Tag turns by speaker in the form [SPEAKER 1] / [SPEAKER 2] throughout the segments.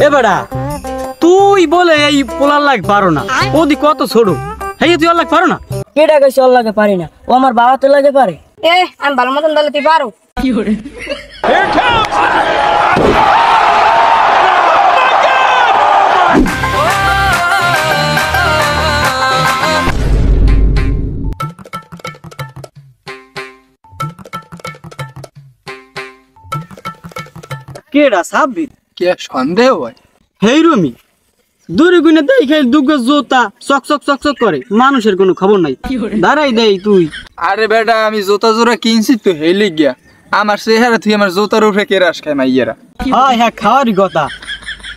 [SPEAKER 1] এ বেড়া তুই বলে এই পোলার লাগ পারো না, ওদি কত ছোট, হেই তুই লাগ পারো না?
[SPEAKER 2] কেডা কইছে ওর লাগে পারি না, ও আমার বাবা তো লাগে পারে।
[SPEAKER 3] আমি ভালো মতন তাহলে তুই পারো।
[SPEAKER 1] কি করে কেডা সাব্বির?
[SPEAKER 4] কে সন্দেহ হয়?
[SPEAKER 1] হেই রুমি দূরে গুনে দেই খাই দুগ্গ জোতা চক চক চক চক করে, মানুষের কোনো খবর নাই, দাঁড়াই দেই তুই।
[SPEAKER 4] আরে বেটা আমি জোতা জোড়া কিনছি তো হেলি গিয়া, আমার চেহারা তুই আমার জোতার উপরে কে রাস খায় মাইয়েরা।
[SPEAKER 1] হয় হ্যাঁ খাওয়ারই কথা,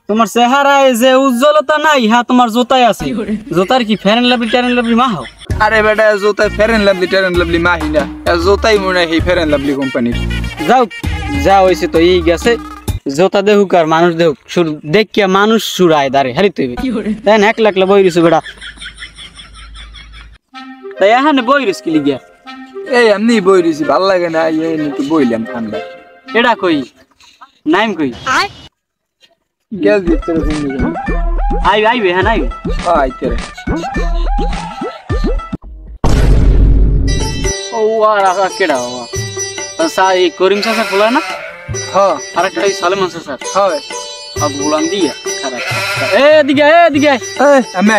[SPEAKER 1] তোমার চেহারায় যে উজ্জ্বলতা নাই হ্যাঁ তোমার জোতায় আছে। জোতার কি ফেরেন লাভলি টেরেন লাভলি মাহ?
[SPEAKER 4] আরে বেটা জোতায় ফেরেন লাভলি টেরেন লাভলি মাহি না, জোতাই মনে হয় ফেরেন লাভলি কোম্পানির।
[SPEAKER 1] যাও যা হয়েছে তো এই গেছে, জোতা দেহুক আর মানুষ দেহুক, সুর দেখিয়া মানুষ সুরায় দাঁড়ে হারি তুই দেন এক লাখ বই রইছো বেটা। তাই এখানে বই রইস কি লিগিয়া?
[SPEAKER 4] এই এমনি বই দিছি, ভাল লাগে না এই নাকি বইলাম ঠান্ডা।
[SPEAKER 1] এটা কই নাইম কই?
[SPEAKER 4] গ্যাস দিতে রে
[SPEAKER 1] আইবে হ্যাঁ নাই
[SPEAKER 4] আইতে রে।
[SPEAKER 1] ও আর কেডা এই করিম চাচা খোলা না?
[SPEAKER 4] হ্যাঁ
[SPEAKER 1] আর একটা সালেমান চাচা
[SPEAKER 4] হয়
[SPEAKER 1] সব গুলাম দিয়া খারাপ। এদিকে এদিকে
[SPEAKER 4] আমি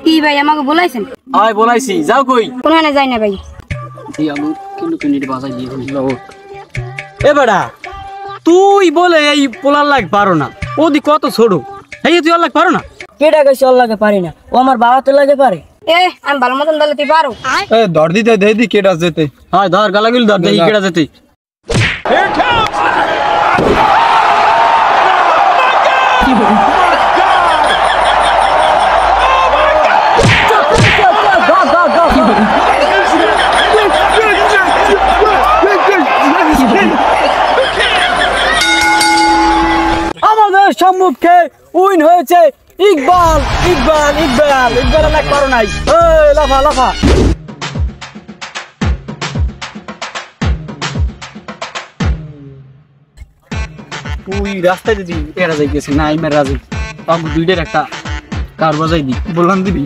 [SPEAKER 3] কি ভাই আমাকে বলাইছেন?
[SPEAKER 1] আয় বলাইছি, যাও কই?
[SPEAKER 3] কোনখানে যাই না ভাই।
[SPEAKER 1] আলু কিন্তু কিনে বাজাই দিয়ে এ বেড়া তুই বলে এই পোলার লাগ পারো না, ওদি কত ছোট, হেই তুই লাগ পারো না?
[SPEAKER 2] কেডা কইছে ওর লাগে পারি না, ও আমার বাবা তো লাগে পারে।
[SPEAKER 3] আমি ভালো মতন তাহলে তুই পারো।
[SPEAKER 4] ধর দিতে দে দি কেডা যেতে।
[SPEAKER 1] হয় ধর গালাগুল ধর দেই কেডা যেতে। আমাদের সম্মুখে উইন হয়েছে ইকবাল। ইকবাল ইকবাল ইকবাল লাগ পারো নাই, লাফা লাফা। তুই রাস্তায় দিদি এরা যাইতেছে না ইমের রাজি, বাবু দুইটার একটা কার বাজাই দি।
[SPEAKER 4] বলান দিবি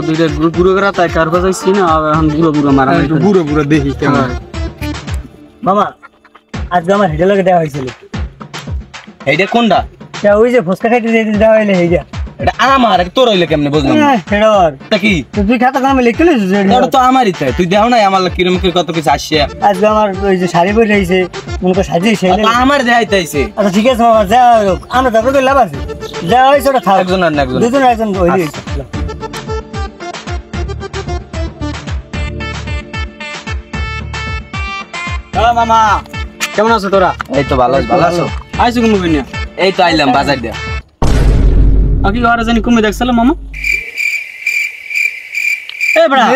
[SPEAKER 1] দুইটার বুড়ো করা তাই কার বাজাইছি না, এখন বুড়ো বুড়ো মারা
[SPEAKER 4] বুড়ো বুড়ো দেখি কেমন।
[SPEAKER 2] মামা আজকে আমার হেডে লাগে দেওয়া হয়েছিল।
[SPEAKER 1] এইটা কোনটা?
[SPEAKER 2] ওই যে ফুচকা খাইতে যেতে দেওয়া হইলে এইটা।
[SPEAKER 1] এটা আমার তোর হইলে কেমনে বুঝলাম তা কি?
[SPEAKER 2] তুই খাতা কামে লিখতে
[SPEAKER 1] ওটা তো আমারই তাই, তুই দেও নাই আমার কিরম কত কিছু আসছে।
[SPEAKER 2] আজকে আমার ওই যে শাড়ি পরে রয়েছে মনে করে সাজিয়েছে,
[SPEAKER 1] আমার দেখাইতেছে।
[SPEAKER 2] আচ্ছা ঠিক আছে মামা, যা আমরা তারপরে করে লাভ আছে, যা হয়েছে ওটা থাক।
[SPEAKER 1] একজন আর না একজন,
[SPEAKER 2] দুজন একজন হইলে
[SPEAKER 1] মামা কেমন আছো তোরা?
[SPEAKER 5] এই তো ভালো ভালো আছো?
[SPEAKER 1] আইসো কোন মুভিনিয়া?
[SPEAKER 5] এই তো আইলাম বাজার দিয়া।
[SPEAKER 1] আকি ঘরে জানি কমে দেখছাল মামা। এ বড়া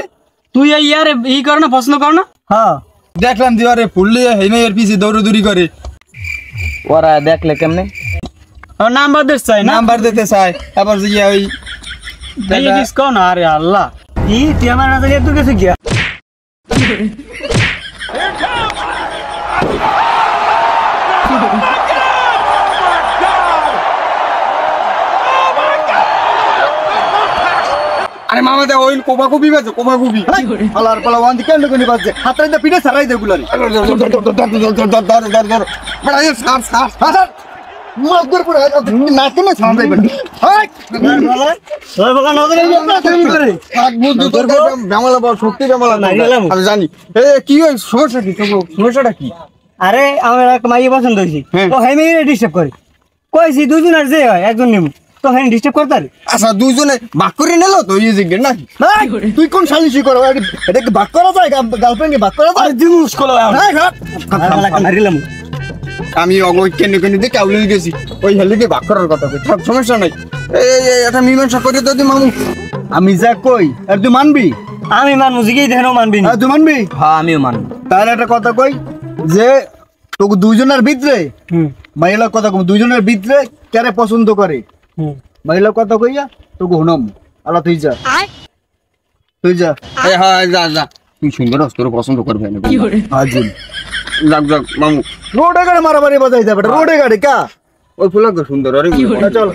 [SPEAKER 1] তুই এই ইয়ারে ই কর না, পছন্দ কর না?
[SPEAKER 2] হ্যাঁ
[SPEAKER 4] দেখলাম দিওয়ারে ফুললে হেমের পিছে দৌড়দৌড়ি করে।
[SPEAKER 5] ওরা দেখলে কেমনে?
[SPEAKER 1] নাম্বার দিতে চাই না,
[SPEAKER 4] নাম্বার দিতে চাই, আবার যে ওই
[SPEAKER 1] এই কিস কোন? আরে আল্লাহ
[SPEAKER 2] কি তুই আমার না জানি তুই গেছে গিয়া।
[SPEAKER 4] আরে মামা দে ওই কোবা কবি বাজে, কোবা কবি আলার পালা ওয়ান দি কেন কোনি বাজে, হাতরে দে পিঠে সারাই দে গুলারি। বড় এই সার সার সার মাগর পড়ে নাচতে না সামনে বড় হাই
[SPEAKER 2] ওই বকা না করে করে
[SPEAKER 4] হাত মুদ দূর বাংলা বল শক্তি বাংলা না আমি জানি। এ কি ওই সমস্যা কি? সমস্যাটা কি?
[SPEAKER 2] আরে আমার এক মাইয়ে পছন্দ হইছে, ও হেমি ডিস্টার্ব করে, কইছি দুজন আর যে হয় একজন নিমু, তো হেন ডিস্টার্ব করতে পারে।
[SPEAKER 4] আচ্ছা দুইজনে বাক করে নিল তো এই জিজ্ঞেস নাকি? তুই কোন সালিশি করো? এটা কি বাক করা যায়? গার্লফ্রেন্ড বাক করা যায়?
[SPEAKER 1] দিনুস কল
[SPEAKER 2] মারিলাম
[SPEAKER 4] আমি কেন কেন দিয়ে কাউলে গেছি, ওই হেলিকে বাক করার কথা কই, থাক সমস্যা নাই। এই এটা মীমাংসা করে তো তুই মামু। আমি যা কই আর তুই মানবি?
[SPEAKER 2] আমি মানবো, জিগেই দেখেন মানবি না।
[SPEAKER 4] তুই মানবি?
[SPEAKER 5] হ্যাঁ আমিও মানব।
[SPEAKER 4] তাহলে একটা কথা কই যে তোকে দুইজনের ভিতরে মহিলা কথা কই, দুইজনের ভিতরে কারে পছন্দ করে মহিলা কথা কইয়া তোকে হুনম আল্লাহ তুই যা। তুই যা
[SPEAKER 5] এই হ্যাঁ যা যা তুই সুন্দর আছিস, তোর পছন্দ করবে না
[SPEAKER 4] হাজির
[SPEAKER 5] যাক যাক মামু
[SPEAKER 4] রোডে গাড়ি মারামারি বাজাই যাবে রোডে গাড়ি কা ওই ফুলাকে সুন্দর আরে
[SPEAKER 2] চল